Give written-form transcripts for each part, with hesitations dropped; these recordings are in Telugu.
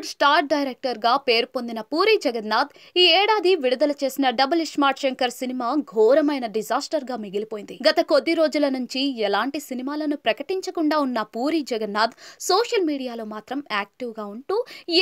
టాలీవుడ్ స్టార్ డైరెక్టర్ గా పేరు పొందిన పూరి జగన్నాథ్ ఈ ఏడాది విడుదల చేసిన డబుల్ స్మార్ట్ శంకర్ సినిమా ఘోరమైన డిజాస్టర్ గా మిగిలిపోయింది. గత కొద్ది రోజుల నుంచి ఎలాంటి సినిమాలను ప్రకటించకుండా ఉన్న పూరి జగన్నాథ్ సోషల్ మీడియాలో మాత్రం యాక్టివ్ గా ఉంటూ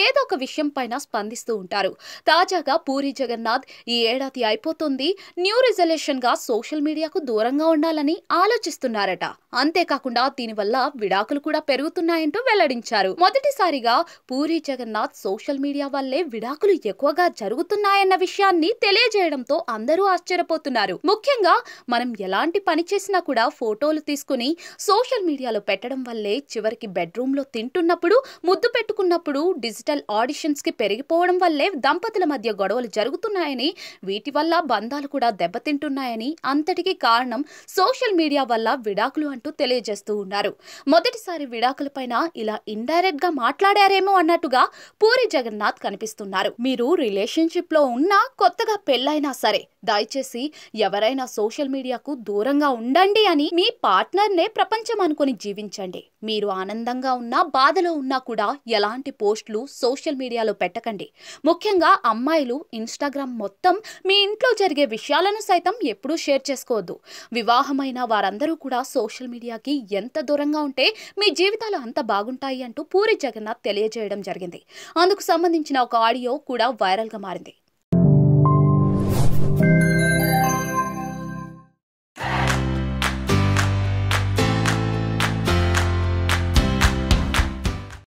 ఏదో ఒక విషయం పైన స్పందిస్తూ ఉంటారు. తాజాగా పూరి జగన్నాథ్ ఈ ఏడాది అయిపోతుంది, న్యూ రిజల్యూషన్ గా సోషల్ మీడియాకు దూరంగా ఉండాలని ఆలోచిస్తున్నారట. అంతేకాకుండా దీనివల్ల విడాకులు కూడా పెరుగుతున్నాయంటూ వెల్లడించారు. మొదటిసారిగా పూరి జగన్నాథ్ సోషల్ మీడియా వల్లే విడాకులు ఎక్కువగా జరుగుతున్నాయన్న విషయాన్ని తెలియజేయడంతో అందరూ ఆశ్చర్యపోతున్నారు. ముఖ్యంగా మనం ఎలాంటి పని చేసినా కూడా ఫోటోలు తీసుకుని సోషల్ మీడియాలో పెట్టడం వల్లే చివరికి బెడ్రూమ్ లో తింటున్నప్పుడు, ముద్దు పెట్టుకున్నప్పుడు డిజిటల్ ఆడిషన్స్ కి పెరిగిపోవడం వల్లే దంపతుల మధ్య గొడవలు జరుగుతున్నాయని, వీటి వల్ల బంధాలు కూడా దెబ్బతింటున్నాయని, అంతటికీ కారణం సోషల్ మీడియా వల్ల విడాకులు అంటూ తెలియజేస్తూ ఉన్నారు. మొదటిసారి విడాకులపైన ఇలా ఇండైరెక్ట్ గా మాట్లాడారేమో అన్నట్టుగా పూరి జగన్నాథ్ కనిపిస్తున్నారు. మీరు రిలేషన్షిప్ లో ఉన్నా, కొత్తగా పెళ్ళైనా సరే దయచేసి ఎవరైనా సోషల్ మీడియాకు దూరంగా ఉండండి అని మీ పార్ట్నర్ నే ప్రపంచం అనుకుని జీవించండి. మీరు ఆనందంగా ఉన్నా, బాధలో ఉన్నా కూడా ఎలాంటి పోస్టులు సోషల్ మీడియాలో పెట్టకండి. ముఖ్యంగా అమ్మాయిలు ఇన్స్టాగ్రామ్ మొత్తం మీ ఇంట్లో జరిగే విషయాలను సైతం ఎప్పుడూ షేర్ చేసుకోవద్దు. వివాహమైన వారందరూ కూడా సోషల్ మీడియాకి ఎంత దూరంగా ఉంటే మీ జీవితాలు అంత బాగుంటాయి అంటూ పూరి జగన్నాథ్ తెలియజేయడం జరిగింది. అందుకు సంబంధించిన ఒక ఆడియో కూడా వైరల్ గా మారింది.